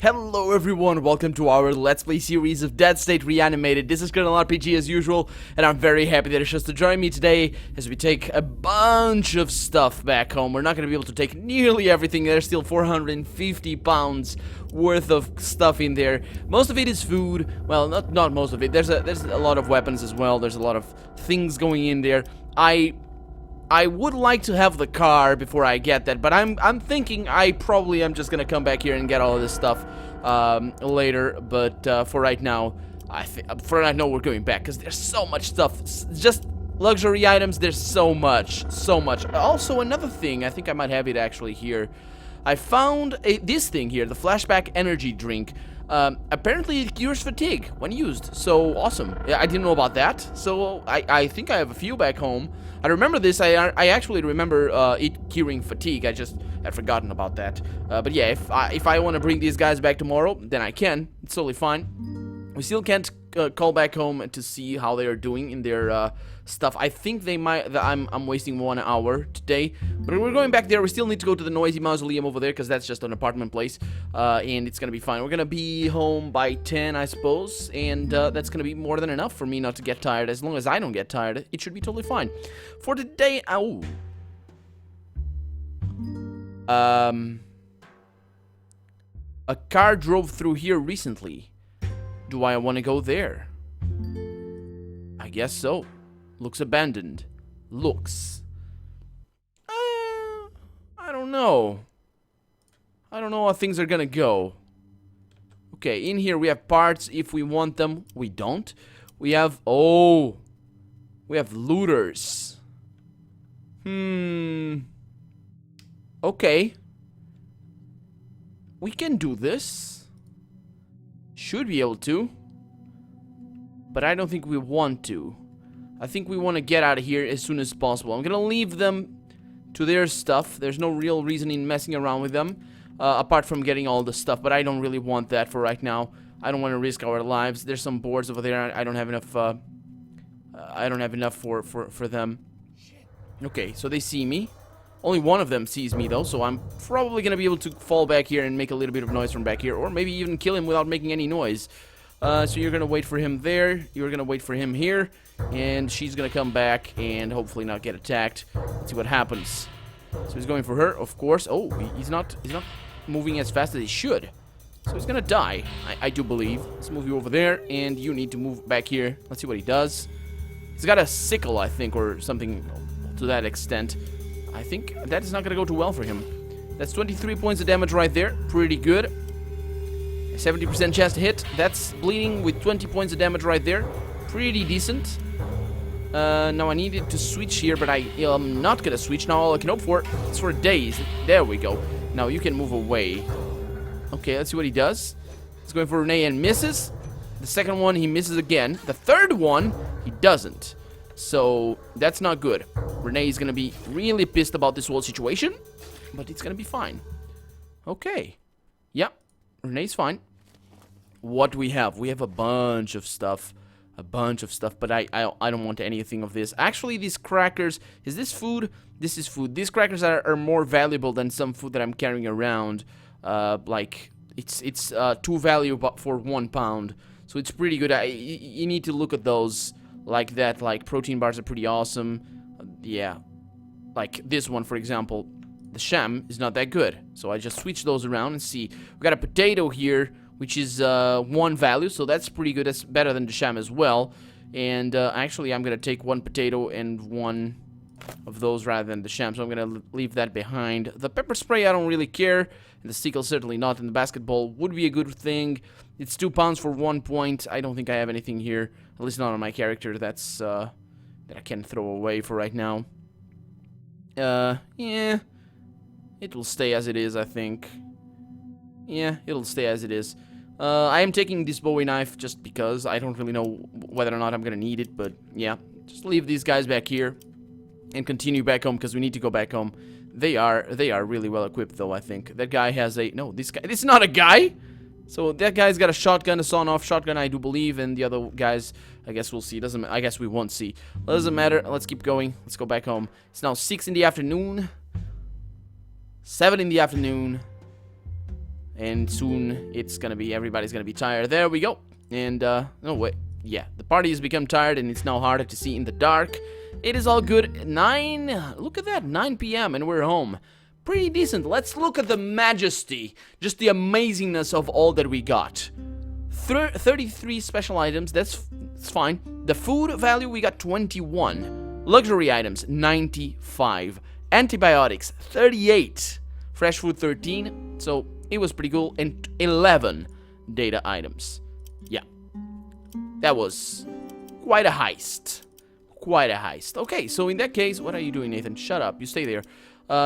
Hello everyone, welcome to our Let's Play series of Dead State Reanimated. This is Colonel RPG as usual, and I'm very happy that it's just to join me today as we take a bunch of stuff back home. We're not going to be able to take nearly everything. There's still 450 pounds worth of stuff in there. Most of it is food. Well, not most of it. There's a lot of weapons as well. There's a lot of things going in there. I would like to have the car before I get that, but I'm thinking I probably am just gonna come back here and get all of this stuff later. But for right now, we're going back because there's so much stuff. Just luxury items. There's so much. Also, another thing, I think I might have it actually here. I found this thing here, the flashback energy drink. Apparently it cures fatigue when used, so awesome. Yeah, I didn't know about that, so I think I have a few back home. I remember this. I actually remember it curing fatigue. I just had forgotten about that. But yeah, if I want to bring these guys back tomorrow, then I can. It's totally fine. We still can't call back home to see how they are doing in their stuff. I think they might. I'm wasting 1 hour today, but we're going back there. We still need to go to the noisy mausoleum over there because that's just an apartment place, and it's gonna be fine. We're gonna be home by 10, I suppose, and that's gonna be more than enough for me not to get tired. As long as I don't get tired, it should be totally fine. For today, a car drove through here recently. Do I want to go there? I guess so. Looks abandoned. Looks. I don't know. I don't know how things are gonna go. Okay, in here we have parts if we want them. We don't. We have... Oh! We have looters. Okay. We can do this. Should be able to. But I don't think we want to. I think we want to get out of here as soon as possible. I'm gonna leave them to their stuff. There's no real reason in messing around with them. Apart from getting all the stuff. But I don't really want that for right now. I don't want to risk our lives. There's some boards over there. I don't have enough. I don't have enough for them. Okay, so they see me. Only one of them sees me though, so I'm probably gonna be able to fall back here and make a little bit of noise from back here, or maybe even kill him without making any noise. So you're gonna wait for him there, you're gonna wait for him here, and she's gonna come back and hopefully not get attacked. Let's see what happens. So he's going for her, of course. Oh, he's not moving as fast as he should. So he's gonna die, I do believe. Let's move you over there, and you need to move back here. Let's see what he does. He's got a sickle, I think, or something to that extent. I think that is not gonna go too well for him. That's 23 points of damage right there. Pretty good. 70% chance to hit. That's bleeding with 20 points of damage right there. Pretty decent. Now I needed to switch here, but I am not gonna switch. Now all I can hope for is for days. There we go. Now you can move away. Okay, let's see what he does. He's going for Renee and misses. The second one, he misses again. The third one, he doesn't. So that's not good. Renee's gonna be really pissed about this whole situation, but it's gonna be fine. Okay. Yeah, Renee's fine. What do we have? We have a bunch of stuff. But I don't want anything of this. Actually, these crackers, is this food? This is food. These crackers are more valuable than some food that I'm carrying around. Like, it's 2 value for 1 pound. So it's pretty good. You need to look at those like that. Like, protein bars are pretty awesome. Yeah. Like this one, for example. The sham is not that good. So I just switch those around and see. We got a potato here, which is 1 value. So that's pretty good. That's better than the sham as well. And actually, I'm going to take 1 potato and 1 of those rather than the sham. So I'm going to leave that behind. The pepper spray, I don't really care. And the sickle, certainly not. And the basketball would be a good thing. It's 2 pounds for 1 point. I don't think I have anything here. At least not on my character. That's that I can throw away for right now. Yeah. It will stay as it is, I think. Yeah, it'll stay as it is. I am taking this Bowie knife just because I don't really know whether or not I'm gonna need it, but yeah. Just leave these guys back here and continue back home because we need to go back home. They are really well equipped though, I think. That guy has a... No, this is not a guy! So that guy's got a shotgun, a sawn-off shotgun, I do believe, and the other guys, I guess we'll see. I guess we won't see. Doesn't matter. Let's keep going. Let's go back home. It's now 6 in the afternoon. 7 in the afternoon. And soon it's gonna be, everybody's gonna be tired. There we go. And, no, wait. Yeah, the party has become tired and it's now harder to see in the dark. It is all good. 9, look at that, 9 p.m. and we're home. Pretty decent. Let's look at the majesty, just the amazingness of all that we got. 33 special items, that's fine. The food value, we got 21. Luxury items, 95. Antibiotics, 38. Fresh food, 13. So it was pretty cool. And 11 data items. Yeah. That was quite a heist. Quite a heist. Okay, so in that case, what are you doing, Nathan? Shut up. You stay there.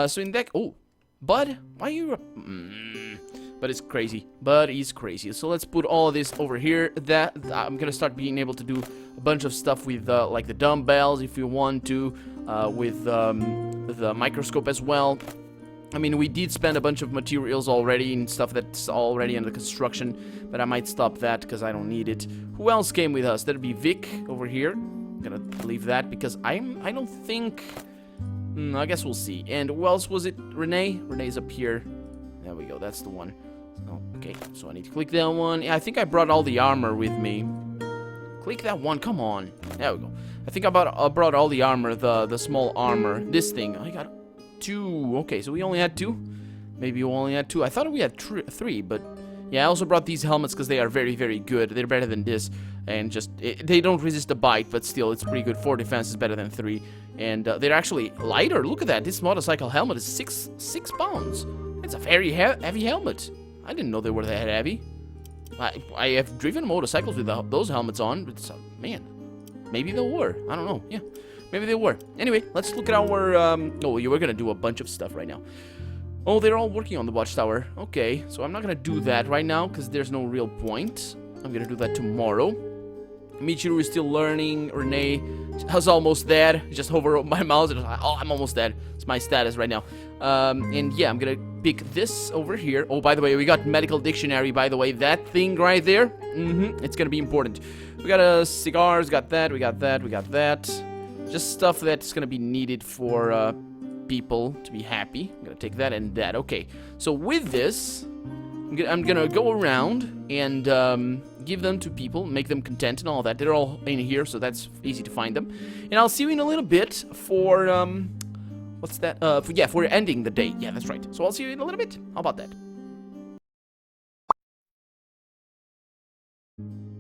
So in that... Oh, Bud? Why are you... But it's crazy. But he's crazy. So let's put all of this over here. That I'm gonna start being able to do a bunch of stuff with like the dumbbells if you want to, with the microscope as well. I mean, we did spend a bunch of materials already and stuff that's already under construction, but I might stop that because I don't need it. Who else came with us? That'd be Vic over here. I'm gonna leave that because I don't think... I guess we'll see. And who else was it? Renee? Renee's up here. There we go. That's the one. Oh, okay, so I need to click that one. Yeah, I think I brought all the armor with me. Click that one. Come on. There we go. I think I brought all the armor, the small armor. This thing. I got 2. Okay, so we only had 2. Maybe we only had 2. I thought we had 3, but yeah, I also brought these helmets because they are very, very good. They're better than this, and just they don't resist a bite, but still, it's pretty good. 4 defense is better than 3, and they're actually lighter. Look at that. This motorcycle helmet is 6 pounds. It's a very heavy helmet. I didn't know they were that heavy. I have driven motorcycles with those helmets on, but man, maybe they were. I don't know. Yeah, maybe they were. Anyway, let's look at our... Oh, you were gonna do a bunch of stuff right now. Oh, they're all working on the watchtower. Okay, so I'm not gonna do that right now because there's no real point. I'm gonna do that tomorrow. Michiru is still learning. Renee is almost there. Just hover my mouse and oh, I'm almost dead. It's my status right now. And yeah, I'm gonna pick this over here. Oh, by the way, we got medical dictionary, by the way. That thing right there. It's gonna be important. We got cigars, got that, we got that, we got that. Just stuff that's gonna be needed for people to be happy. I'm gonna take that and that. Okay, so with this, I'm gonna go around and give them to people, make them content and all that. They're all in here, so that's easy to find them. And I'll see you in a little bit for what's that? For ending the day. Yeah, that's right. So I'll see you in a little bit. How about that?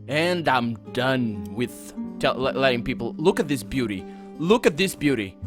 And I'm done with letting people look at this beauty. Look at this beauty.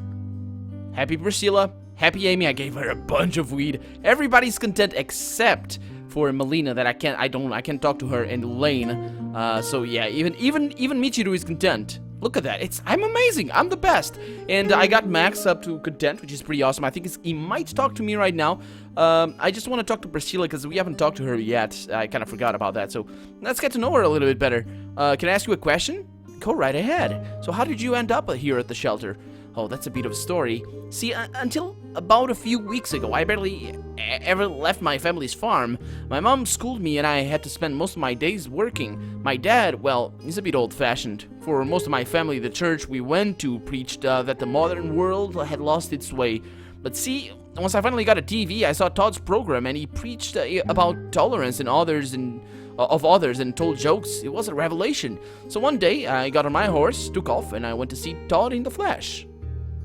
Happy Priscilla, happy Amy. I gave her a bunch of weed. Everybody's content except for Melina that I can't talk to her, and Lane. So yeah, even Michiru is content. Look at that. I'm amazing. I'm the best. And I got Max up to content, which is pretty awesome. I think he might talk to me right now. I just want to talk to Priscilla because we haven't talked to her yet. I kind of forgot about that. So let's get to know her a little bit better. Can I ask you a question? Go right ahead. So how did you end up here at the shelter? Oh, that's a bit of a story. See, until about a few weeks ago, I barely ever left my family's farm. My mom schooled me and I had to spend most of my days working. My dad, well, he's a bit old-fashioned. For most of my family, the church we went to preached that the modern world had lost its way. But see, once I finally got a TV, I saw Todd's program and he preached about tolerance in others and of others and told jokes. It was a revelation. So one day, I got on my horse, took off, and I went to see Todd in the flesh.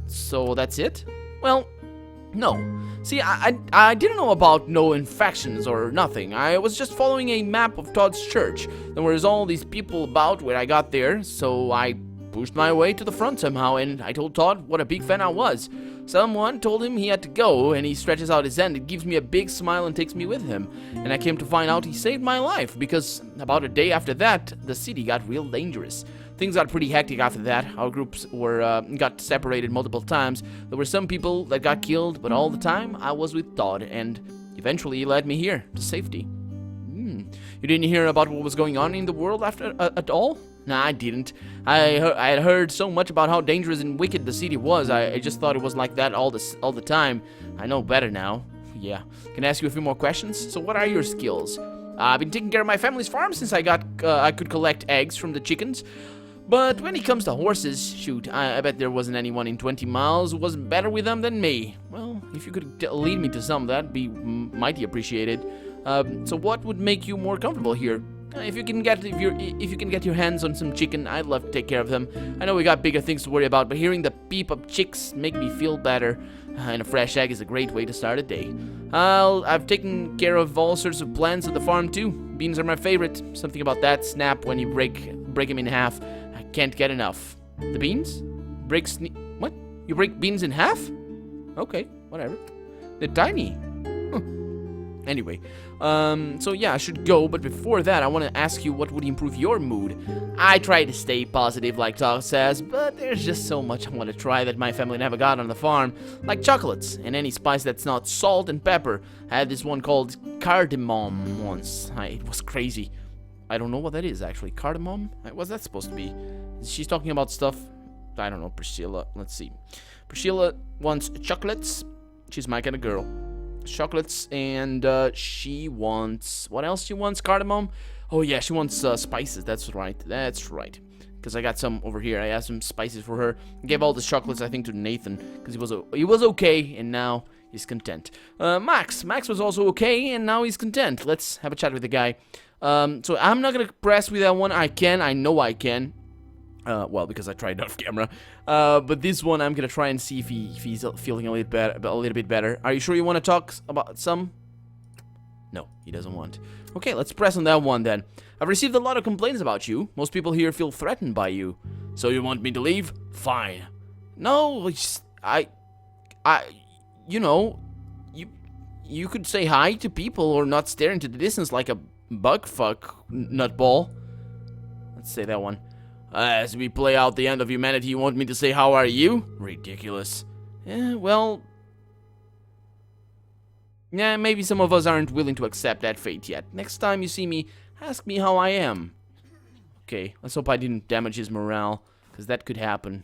So that's it? Well, no. See, I didn't know about no infections or nothing. I was just following a map of Todd's church. There was all these people about when I got there, so I pushed my way to the front somehow, and I told Todd what a big fan I was. Someone told him he had to go, and he stretches out his hand and gives me a big smile and takes me with him. And I came to find out he saved my life, because about a day after that, the city got real dangerous. Things got pretty hectic after that. Our groups got separated multiple times. There were some people that got killed, but all the time I was with Todd, and eventually he led me here to safety. You didn't hear about what was going on in the world after at all? Nah, I didn't. I had heard so much about how dangerous and wicked the city was. I just thought it was like that all the time. I know better now. Yeah. Can I ask you a few more questions? So what are your skills? I've been taking care of my family's farm since I could collect eggs from the chickens. But when it comes to horses, shoot, I bet there wasn't anyone in 20 miles who was better with them than me. Well, if you could lead me to some, that'd be mighty appreciated. So what would make you more comfortable here? If you can get your hands on some chicken, I'd love to take care of them. I know we got bigger things to worry about, but hearing the peep of chicks make me feel better. And a fresh egg is a great way to start a day. I've taken care of all sorts of plants at the farm too. Beans are my favorite. Something about that snap when you break them in half. I can't get enough. The beans? What? You break beans in half? Okay, whatever. They're tiny. Anyway, so yeah, I should go, but before that, I want to ask you what would improve your mood. I try to stay positive, like Talk says, but there's just so much I want to try that my family never got on the farm, like chocolates, and any spice that's not salt and pepper. I had this one called cardamom once. It was crazy. I don't know what that is, actually. Cardamom? What's that supposed to be? She's talking about stuff, I don't know, Priscilla. Let's see. Priscilla wants chocolates. She's my kind of girl. Chocolates, and she wants, what else she wants? Cardamom. Oh yeah, she wants spices. That's right, because I got some over here. I asked some spices for her. Gave all the chocolates, I think, to Nathan, because he was okay, and now he's content. Max was also okay, and now he's content. Let's have a chat with the guy. So I'm not gonna press with that one. I know I can. Well, because I tried off camera. But this one, I'm gonna try and see if he's feeling a little bit better. Are you sure you want to talk about some? No, he doesn't want. Okay, let's press on that one then. I've received a lot of complaints about you. Most people here feel threatened by you. So you want me to leave? Fine. No, you know, you could say hi to people or not stare into the distance like a bugfuck nutball. Let's say that one. As we play out the end of humanity, you want me to say, how are you? Ridiculous. Well... yeah, maybe some of us aren't willing to accept that fate yet. Next time you see me, ask me how I am. Okay, let's hope I didn't damage his morale, because that could happen.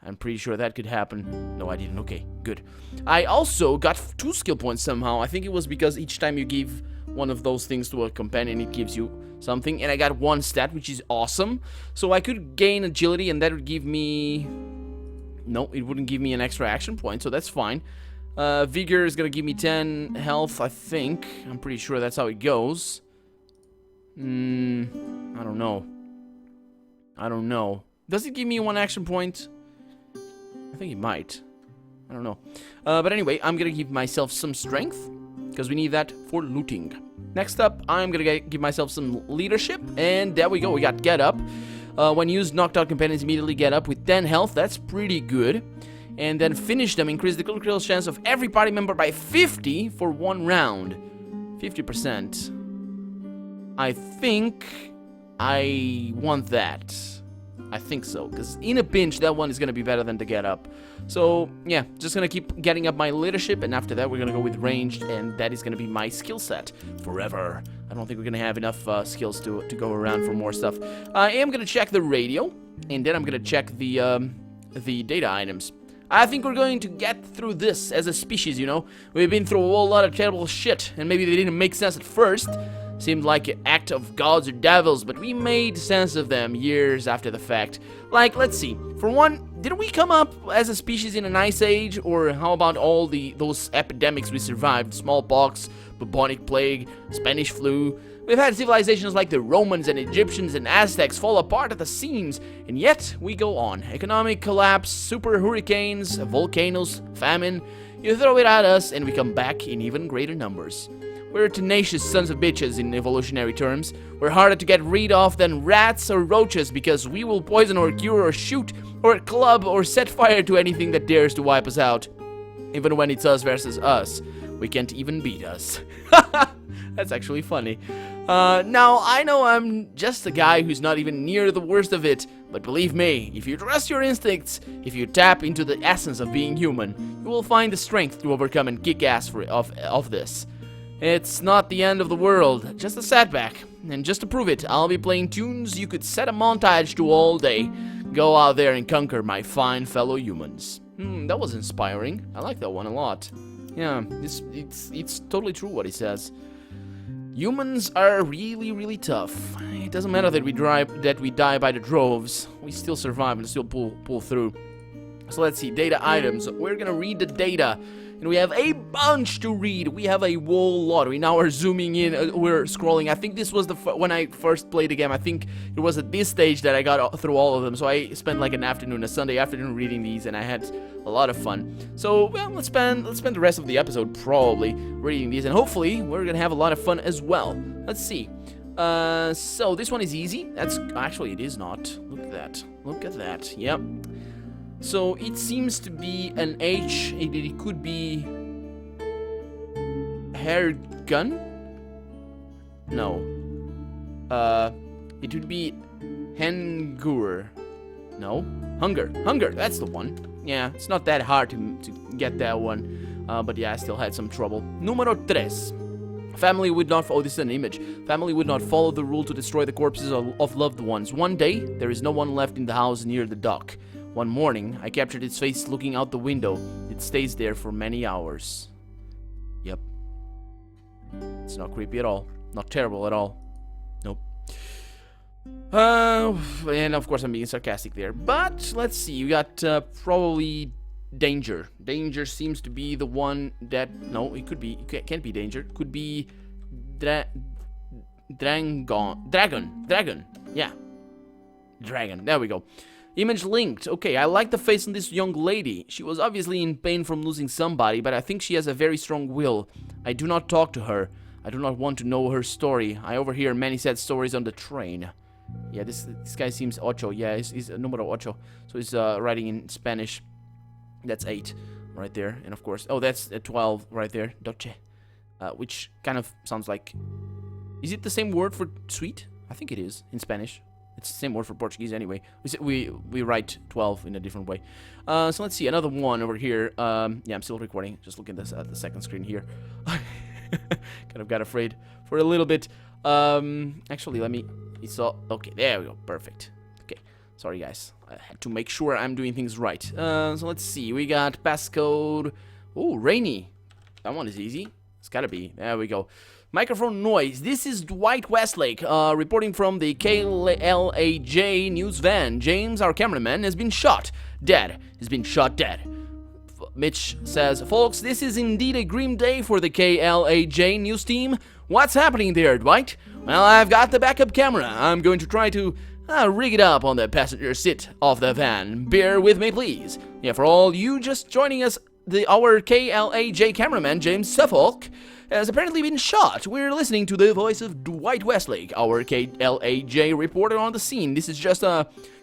I'm pretty sure that could happen. No, I didn't. Okay, good. I also got 2 skill points somehow. I think it was because each time you give one of those things to a companion, it gives you something, and I got 1 stat, which is awesome. So I could gain agility, and that would give me... no, it wouldn't give me an extra action point, so that's fine. Vigor is gonna give me 10 health, I think. I'm pretty sure that's how it goes. I don't know. Does it give me 1 action point? I think it might. I don't know. But anyway, I'm gonna give myself some strength, because we need that for looting. Next up, I'm gonna give myself some leadership, and there we go, we got get up. When used, knocked out companions immediately get up with 10 health, that's pretty good. And then finish them, increase the critical chance of every party member by 50 for 1 round. 50%. I think I want that. I think so, because in a pinch, that one is gonna be better than the get up. So, yeah, just gonna keep getting up my leadership, and after that, we're gonna go with ranged, and that is gonna be my skill set forever. I don't think we're gonna have enough skills to go around for more stuff. I am gonna check the radio, and then I'm gonna check the data items. I think we're going to get through this as a species, you know? We've been through a whole lot of terrible shit, and maybe they didn't make sense at first. Seemed like an act of gods or devils, but we made sense of them years after the fact. Like, let's see. For one, did we come up as a species in an ice age? Or how about all those epidemics we survived? Smallpox, bubonic plague, Spanish flu. We've had civilizations like the Romans and Egyptians and Aztecs fall apart at the seams, and yet we go on. Economic collapse, super hurricanes, volcanoes, famine. You throw it at us, and we come back in even greater numbers. We're tenacious sons of bitches in evolutionary terms. We're harder to get rid of than rats or roaches because we will poison or cure or shoot or club or set fire to anything that dares to wipe us out. Even when it's us versus us, we can't even beat us. That's actually funny. Now, I know I'm just a guy who's not even near the worst of it, but believe me, if you trust your instincts, if you tap into the essence of being human, you will find the strength to overcome and kick ass of this. It's not the end of the world, just a setback. And just to prove it, I'll be playing tunes you could set a montage to all day. Go out there and conquer, my fine fellow humans. That was inspiring. I like that one a lot. Yeah, it's totally true what he says. Humans are really, really tough. It doesn't matter that we die by the droves. We still survive and still pull through. So let's see, data items. We're gonna read the data. And we have a bunch to read. We have a whole lot. We now are zooming in. We're scrolling. I think this was when I first played the game. I think it was at this stage that I got through all of them. So I spent like a Sunday afternoon reading these, and I had a lot of fun. So, well, let's spend the rest of the episode probably reading these, and hopefully we're gonna have a lot of fun as well. Let's see. So this one is easy. That's actually, it is not. Look at that. Look at that. Yep. So it seems to be an H. It could be hair gun. No. It would be Hengur. No. Hunger. That's the one. Yeah, it's not that hard to get that one. But yeah, I still had some trouble. Numero 3. Family would not. Oh, this is an image. Family would not follow the rule to destroy the corpses of loved ones. One day, there is no one left in the house near the dock. One morning, I captured its face looking out the window. It stays there for many hours. Yep. It's not creepy at all. Not terrible at all. Nope. And of course I'm being sarcastic there. But, let's see. You got, probably danger. Danger seems to be the one that... No, it could be... It can't be danger. It could be... Dragon. Yeah. Dragon. There we go. Image linked. Okay, I like the face on this young lady. She was obviously in pain from losing somebody, but I think she has a very strong will. I do not talk to her. I do not want to know her story. I overhear many sad stories on the train. Yeah, this guy seems ocho. Yeah, he's numero ocho. So he's writing in Spanish. That's 8 right there. And of course, oh, that's 12 right there. Doce. Which kind of sounds like... Is it the same word for sweet? I think it is in Spanish. It's the same word for Portuguese anyway. We write 12 in a different way. So let's see, another one over here. Yeah, I'm still recording. Just looking at the second screen here. Kind of got afraid for a little bit. Actually, let me... Okay, there we go. Perfect. Okay, sorry guys. I had to make sure I'm doing things right. So let's see. We got passcode. Oh, rainy. That one is easy. It's gotta be. There we go. Microphone noise. This is Dwight Westlake, reporting from the KLAJ news van. James, our cameraman, has been shot dead. He's been shot dead. Mitch says, folks, this is indeed a grim day for the KLAJ news team. What's happening there, Dwight? Well, I've got the backup camera. I'm going to try to rig it up on the passenger seat of the van. Bear with me, please. Yeah, for all you just joining us, our KLAJ cameraman, James Suffolk, has apparently been shot. We're listening to the voice of Dwight Westlake, our KLAJ reporter on the scene. This is just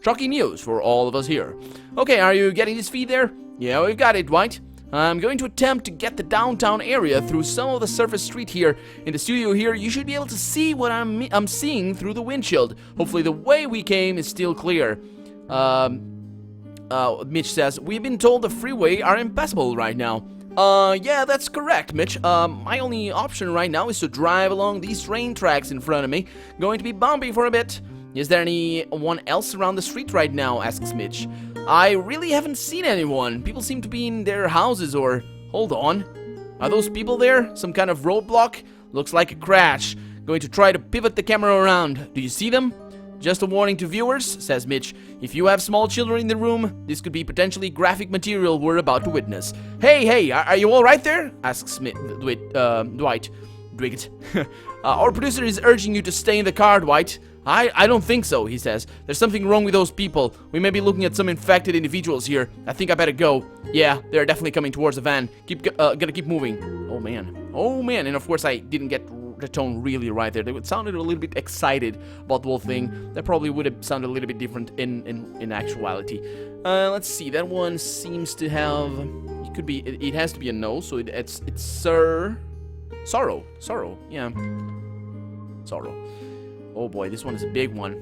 shocking news for all of us here. Okay, are you getting this feed there? Yeah, we've got it, Dwight. I'm going to attempt to get the downtown area through some of the surface street here. In the studio here, you should be able to see what I'm seeing through the windshield. Hopefully the way we came is still clear. Mitch says, we've been told the freeway are impassable right now. Yeah, that's correct, Mitch. My only option right now is to drive along these train tracks in front of me. Going to be bumpy for a bit. Is there anyone else around the street right now? Asks Mitch. I really haven't seen anyone. People seem to be in their houses or... Hold on. Are those people there? Some kind of roadblock? Looks like a crash. Going to try to pivot the camera around. Do you see them? Just a warning to viewers, says Mitch. If you have small children in the room, this could be potentially graphic material we're about to witness. Hey, are you all right there? Asks Dwight. Dwight. Our producer is urging you to stay in the car, Dwight. I don't think so, he says. There's something wrong with those people. We may be looking at some infected individuals here. I think I better go. Yeah, they're definitely coming towards the van. Gotta keep moving. Oh man. And of course I didn't get the tone really right there. They sounded a little bit excited about the whole thing. That probably would have sounded a little bit different in actuality. Let's see. That one seems to have... It could be... It has to be a no, so it's Sorrow. Yeah. Sorrow. Oh boy, this one is a big one.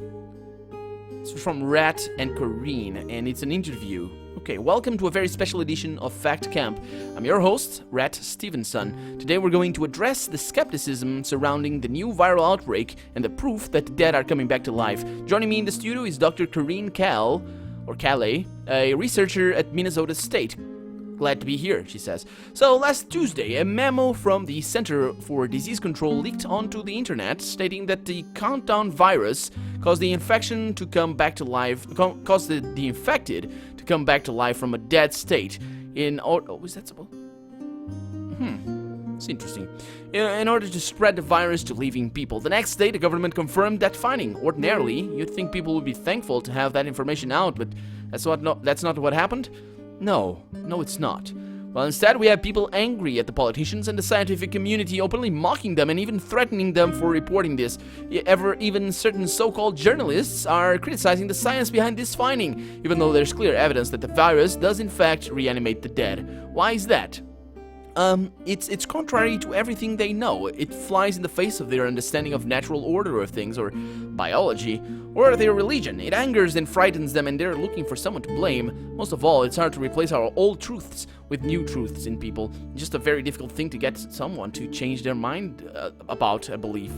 It's from Rat and Corrine, and it's an interview. Okay, welcome to a very special edition of Fact Camp. I'm your host, Rat Stevenson. Today we're going to address the skepticism surrounding the new viral outbreak and the proof that the dead are coming back to life. Joining me in the studio is Dr. Corrine Calais, a researcher at Minnesota State. Glad to be here, she says. So, last Tuesday, a memo from the Center for Disease Control leaked onto the internet stating that the countdown virus caused the infection to come back to life, caused the infected to come back to life from a dead state in... Oh, is that supposed... It's interesting. In order to spread the virus to living people. The next day, the government confirmed that finding. Ordinarily, you'd think people would be thankful to have that information out, but that's not what happened? No, it's not. Well, instead, we have people angry at the politicians and the scientific community, openly mocking them and even threatening them for reporting this. Even certain so-called journalists are criticizing the science behind this finding, even though there's clear evidence that the virus does in fact reanimate the dead. Why is that? It's contrary to everything they know. It flies in the face of their understanding of natural order of things, or biology, or their religion. It angers and frightens them, and they're looking for someone to blame. Most of all, it's hard to replace our old truths with new truths in people. It's just a very difficult thing to get someone to change their mind about a belief.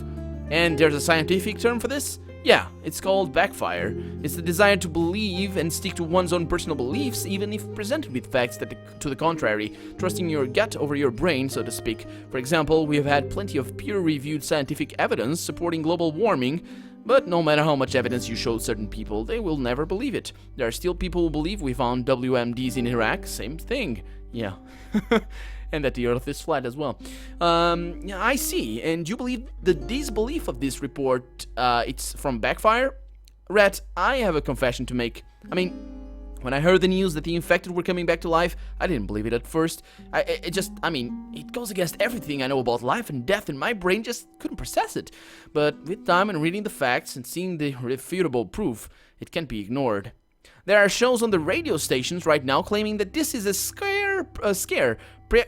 And there's a scientific term for this? Yeah, it's called backfire. It's the desire to believe and stick to one's own personal beliefs, even if presented with facts to the contrary, trusting your gut over your brain, so to speak. For example, we have had plenty of peer-reviewed scientific evidence supporting global warming, but no matter how much evidence you show certain people, they will never believe it. There are still people who believe we found WMDs in Iraq, same thing. Yeah. And that the Earth is flat as well. Yeah, I see. And you believe the disbelief of this report, it's from backfire? Rat, I have a confession to make. I mean, when I heard the news that the infected were coming back to life, I didn't believe it at first. It goes against everything I know about life and death, and my brain just couldn't process it. But with time and reading the facts and seeing the irrefutable proof, it can't be ignored. There are shows on the radio stations right now claiming that this is a scare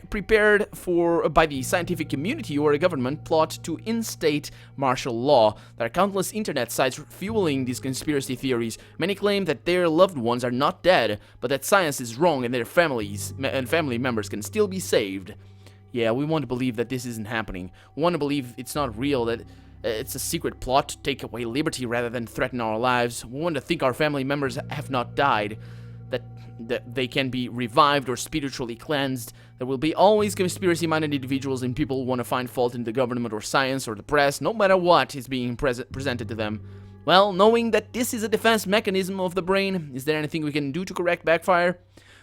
prepared for by the scientific community or a government plot to instate martial law. There are countless internet sites fueling these conspiracy theories. Many claim that their loved ones are not dead, but that science is wrong and their families and family members can still be saved. Yeah, we want to believe that this isn't happening. We want to believe it's not real, that it's a secret plot to take away liberty rather than threaten our lives. We want to think our family members have not died, that they can be revived or spiritually cleansed. There will be always conspiracy-minded individuals and people who want to find fault in the government or science or the press, no matter what is being presented to them. Well, knowing that this is a defense mechanism of the brain, is there anything we can do to correct backfire?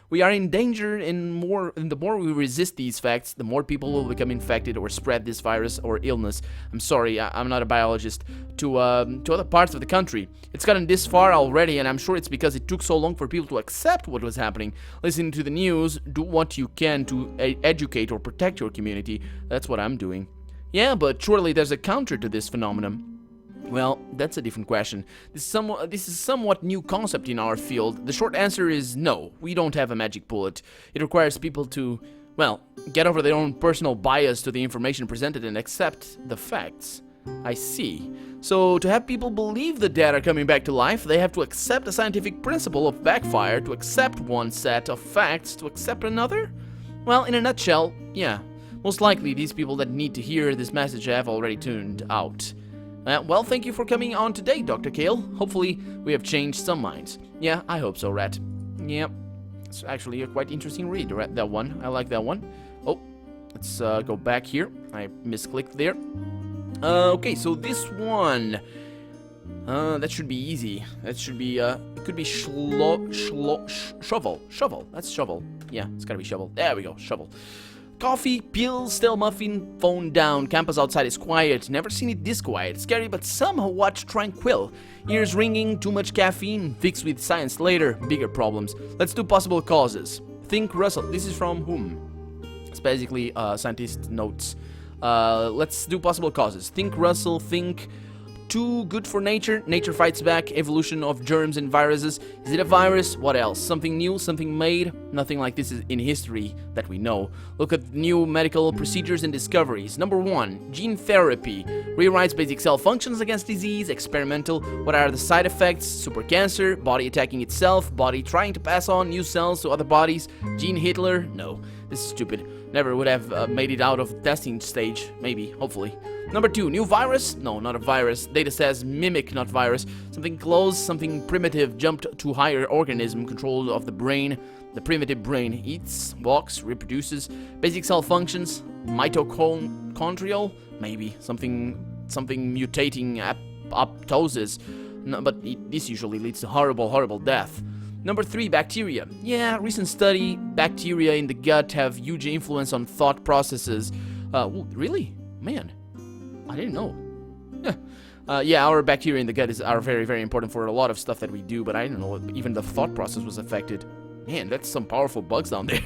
We are in danger, and the more we resist these facts, the more people will become infected or spread this virus or illness. I'm sorry, I'm not a biologist. To other parts of the country. It's gotten this far already, and I'm sure it's because it took so long for people to accept what was happening. Listening to the news, do what you can to educate or protect your community. That's what I'm doing. Yeah, but surely there's a counter to this phenomenon. Well, that's a different question. This is a somewhat new concept in our field. The short answer is no, we don't have a magic bullet. It requires people to, well, get over their own personal bias to the information presented and accept the facts. I see. So, to have people believe the dead are coming back to life, they have to accept the scientific principle of backfire, to accept one set of facts, to accept another? Well, in a nutshell, yeah. Most likely, these people that need to hear this message have already tuned out. Well, thank you for coming on today, Dr. Kale. Hopefully, we have changed some minds. Yeah, I hope so, Rat. Yep. It's actually a quite interesting read, that one. I like that one. Oh, let's go back here. I misclicked there. Okay, so this one... that should be easy. That should be, it could be shovel. Shovel. That's shovel. Yeah, it's gotta be shovel. There we go, shovel. Coffee, pills, stale muffin, phone down, campus outside is quiet, never seen it this quiet, scary but somewhat tranquil, ears ringing, too much caffeine, fix with science later, bigger problems. Let's do possible causes. Think Russell, this is from whom? It's basically scientist notes. Let's do possible causes. Think Russell, think too good for nature, nature fights back, evolution of germs and viruses. Is it a virus? What else? Something new, something made? Nothing like this is in history that we know. Look at new medical procedures and discoveries. Number 1, gene therapy. Rewrites basic cell functions against disease, experimental. What are the side effects? Super cancer, body attacking itself, body trying to pass on new cells to other bodies. Gene Hitler? No, this is stupid. Never would have made it out of testing stage. Maybe, hopefully. Number 2, new virus? No, not a virus. Data says mimic, not virus. Something close, something primitive, jumped to higher organism, control of the brain. The primitive brain eats, walks, reproduces. Basic cell functions, mitochondrial? Maybe. Something mutating apoptosis. No, but this usually leads to horrible death. Number 3, bacteria. Yeah, recent study, bacteria in the gut have huge influence on thought processes. Really? Man, I didn't know. Yeah, our bacteria in the gut are very, very important for a lot of stuff that we do, but I didn't know even the thought process was affected. Man, that's some powerful bugs down there.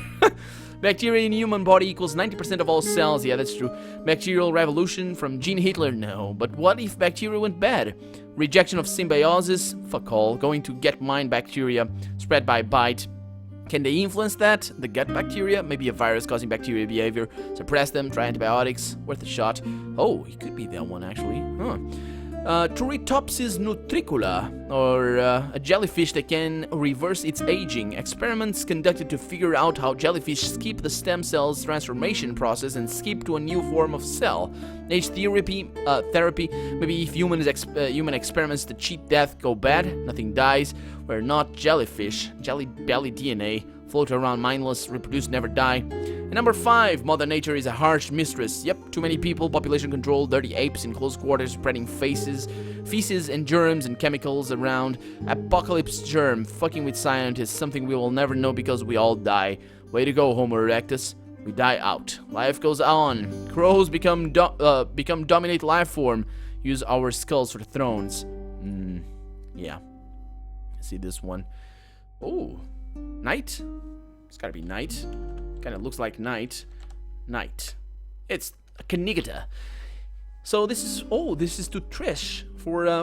Bacteria in human body equals 90% of all cells. Yeah, that's true. Bacterial revolution from Gene Hitler? No. But what if bacteria went bad? Rejection of symbiosis? Fuck all. Going to get mine bacteria spread by bite. Can they influence that? The gut bacteria? Maybe a virus causing bacteria behavior. Suppress them, try antibiotics. Worth a shot. Oh, it could be that one actually. Huh. Turritopsis nutricula, or a jellyfish that can reverse its aging. Experiments conducted to figure out how jellyfish skip the stem cells transformation process and skip to a new form of cell. Age therapy, maybe if human experiments to cheat death go bad, nothing dies. We're not jellyfish. Jelly belly DNA. Float around mindless, reproduce, never die. And number 5, Mother Nature is a harsh mistress. Yep, too many people, population control, dirty apes in close quarters, spreading feces and germs and chemicals around. Apocalypse germ, fucking with scientists, something we will never know because we all die. Way to go, Homo erectus. We die out. Life goes on. Crows become dominate life form. Use our skulls for thrones. Yeah. See this one. Oh. Night? It's gotta be night. Kinda looks like night. Night. It's a Kanigata. So this is to Trish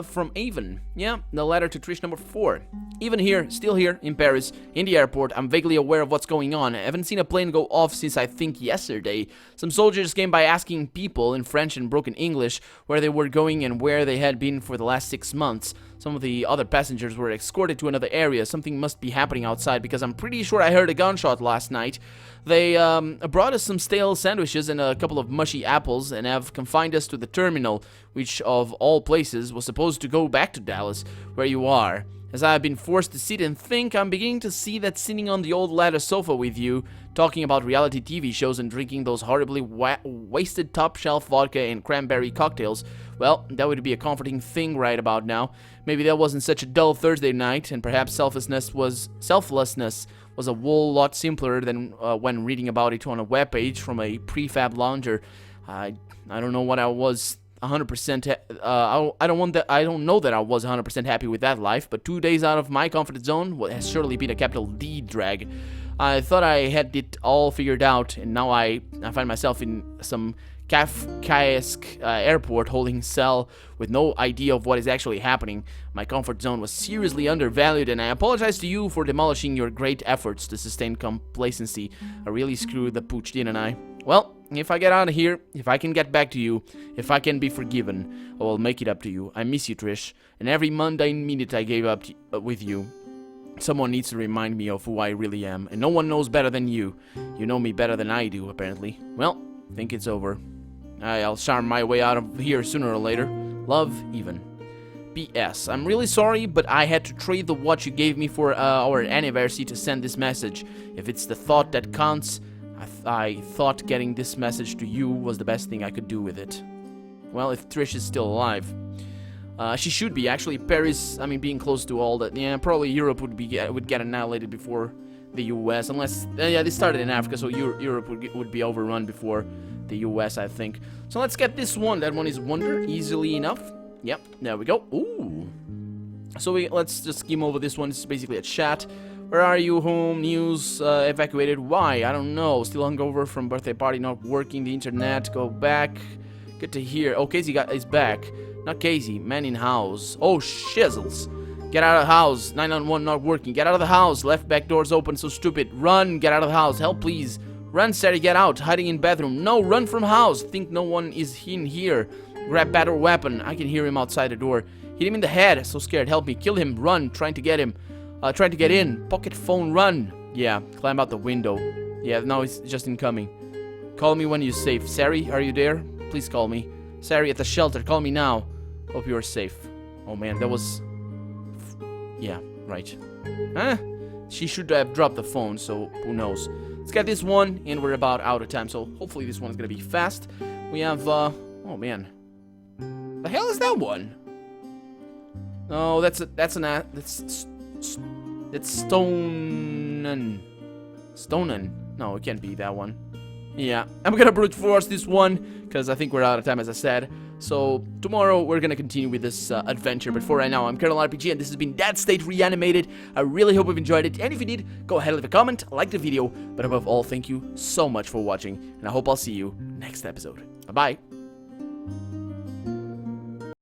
from Avon. Yeah, the letter to Trish number 4. Even here, still here in Paris, in the airport, I'm vaguely aware of what's going on. I haven't seen a plane go off since I think yesterday. Some soldiers came by asking people in French and broken English where they were going and where they had been for the last 6 months. Some of the other passengers were escorted to another area. Something must be happening outside because I'm pretty sure I heard a gunshot last night. They brought us some stale sandwiches and a couple of mushy apples and have confined us to the terminal, which of all places was supposed to go back to Dallas, where you are. As I have been forced to sit and think, I'm beginning to see that sitting on the old leather sofa with you, talking about reality TV shows and drinking those horribly wasted top-shelf vodka and cranberry cocktails, well, that would be a comforting thing right about now. Maybe that wasn't such a dull Thursday night, and perhaps selflessness was a whole lot simpler than when reading about it on a webpage from a prefab launcher. I don't know what I was 100%. I don't know that I was 100% happy with that life, but 2 days out of my comfort zone has surely been a capital D drag. I thought I had it all figured out, and now I find myself in some Kafkaesque airport holding cell with no idea of what is actually happening. My comfort zone was seriously undervalued, and I apologize to you for demolishing your great efforts to sustain complacency. I really screwed the pooch, didn't I? Well, if I get out of here, if I can get back to you, if I can be forgiven, I will make it up to you. I miss you, Trish, and every mundane minute I gave up with you. Someone needs to remind me of who I really am, and no one knows better than you. You know me better than I do, apparently. Well, I think it's over. I'll charm my way out of here sooner or later. Love, Even. P.S. I'm really sorry, but I had to trade the watch you gave me for our anniversary to send this message. If it's the thought that counts, I thought getting this message to you was the best thing I could do with it. Well, if Trish is still alive. She should be, actually. Paris, I mean, being close to all that. Yeah, probably Europe would get annihilated before the US, unless... yeah, they started in Africa, so Europe would be overrun before the US, I think. So let's get this one. That one is Wonder, easily enough. Yep, there we go. Ooh. So let's just skim over this one. It's basically a chat. Where are you? Home, news, evacuated. Why? I don't know. Still hungover from birthday party, not working, the internet. Go back. Good to hear. Oh, Casey is back. Not Casey. Man in house. Oh, shizzles. Get out of the house. 911 not working. Get out of the house. Left back doors open. So stupid. Run. Get out of the house. Help, please. Run, Sari. Get out. Hiding in bathroom. No, run from house. Think no one is in here. Grab bat or weapon. I can hear him outside the door. Hit him in the head. So scared. Help me. Kill him. Run. Trying to get him. Trying to get in. Pocket phone. Run. Yeah. Climb out the window. Yeah, now it's just incoming. Call me when you're safe. Sari, are you there? Please call me. Sari, at the shelter. Call me now. Hope you are safe. Oh man, that was... yeah, right. Huh? She should have dropped the phone, so who knows. Let's get this one, and we're about out of time, so hopefully this one's gonna be fast. We have, oh man. The hell is that one? Oh, that's It's Stonen. Stonen. No, it can't be that one. Yeah, I'm gonna brute force this one, because I think we're out of time, as I said. So, tomorrow we're gonna continue with this adventure, but for right now, I'm Colonel RPG, and this has been Dead State Reanimated. I really hope you've enjoyed it, and if you did, go ahead and leave a comment, like the video, but above all, thank you so much for watching, and I hope I'll see you next episode. Bye-bye.